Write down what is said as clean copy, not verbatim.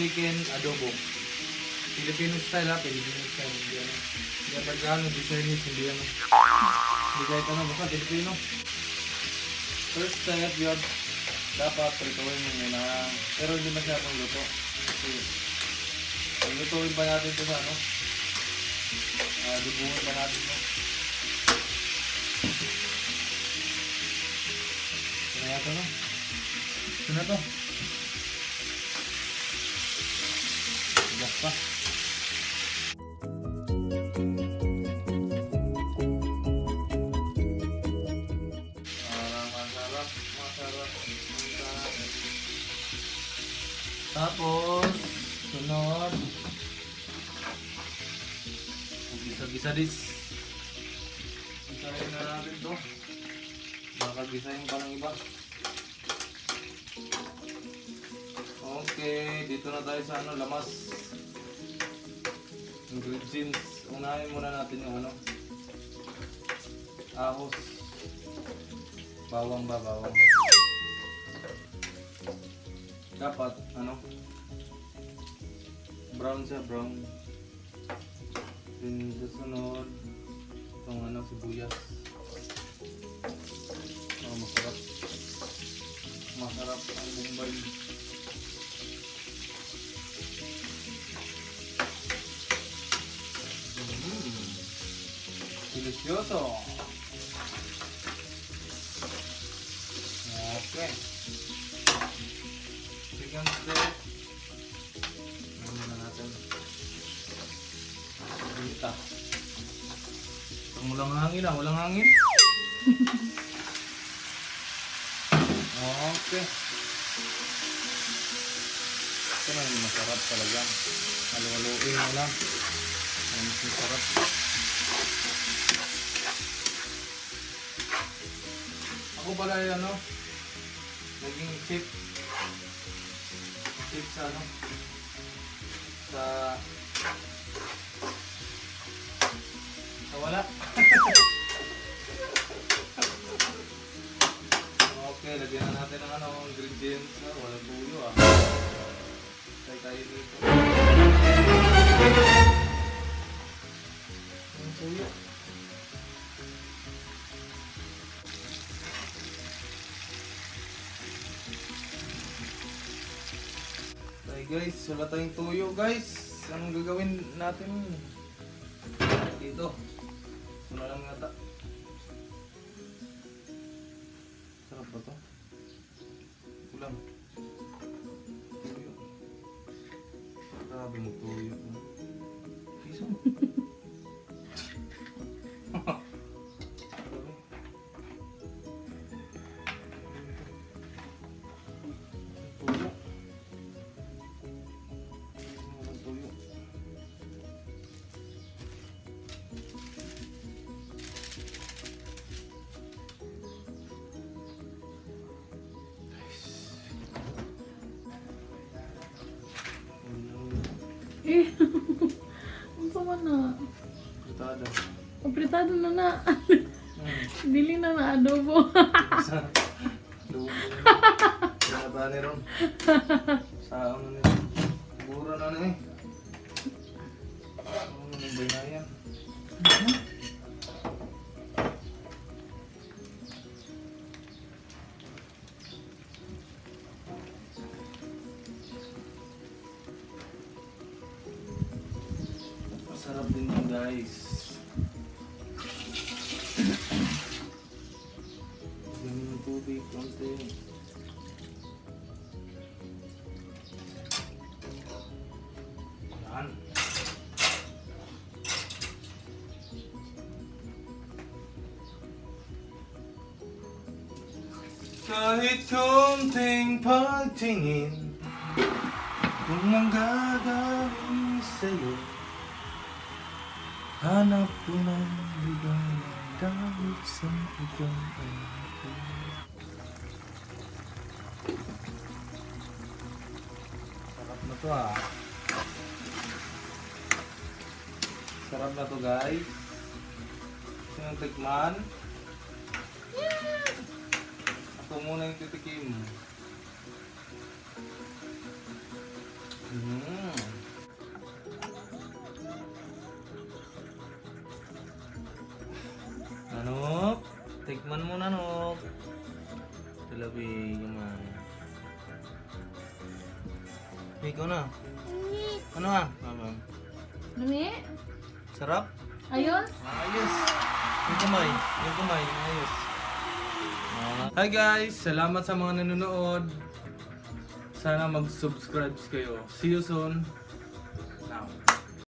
chicken adobo. Filipino style ha, Filipino style. Hindi ano. Hindi ang Tagalog, hindi Chinese, hindi ano. Hindi kahit ano, basta Filipino. First step yun, dapat prituin mo muna. Pero hindi masyadong luto. Kasi, lutuin pa natin ito sa ano. Dubuhin pa natin ito. Ito na ito no? Ito na ito. Gas pa. Tapos, sunod. Gisa-gisa dis. Gisahin na natin to. Nakagisahin pa ng iba. Okay, dito na tayo sa ano, lamas. Ingredients. Unahin muna natin yung ano. Ahos. Bawang ba, bawang. Dapat, ano, brown siya, brown. Then, susunod, itong ano, sibuyas. Oh, masarap. Masarap ang Bombay. Delicioso. Okay. Second step. Ano na natin? Dita. Walang hangin ah, walang hangin. Okay. Ito na yung masarap talaga. Halo-haloin mo lang. Ang masarap. Ako pala yung ano, naging chef sa ano, sa wala. Okay, lagyan na natin ng ano, ingredients na walang tuyo ah. Try tayo dito. Walang tuyo. Okay guys, wala tayong tuyo guys. Anong gagawin natin dito? Ito na lang yata. Sarap ba ito? Ulam. Tuyo. Grabe mo tuyo. Piso. Ang sama na. Fritada. Apretado na na. Dili na na adobo. Sa lubo na. Pinaba ni Ron. Sa ano nila. Bura na na eh. Ano nang binayan? Masarap din yun guys. Ganyan ng tubig, konti. Yan. Kahit konting pagtingin, kung ang gagawin sa'yo, hanap ko ng ligay dahil sa ikaw ay ako. Sarap na to ah. Sarap na to guys. Sino tikman? Ako muna yung titikim. Mm. Nanok, tikman mo Nanok. Talabi, yaman. Ikaw na. Ano ha? Nami? Sarap? Ayos? Ayos. Yung kamay. Ayos. Hi guys! Salamat sa mga nanonood. Sana mag-subscribe kayo. See you soon.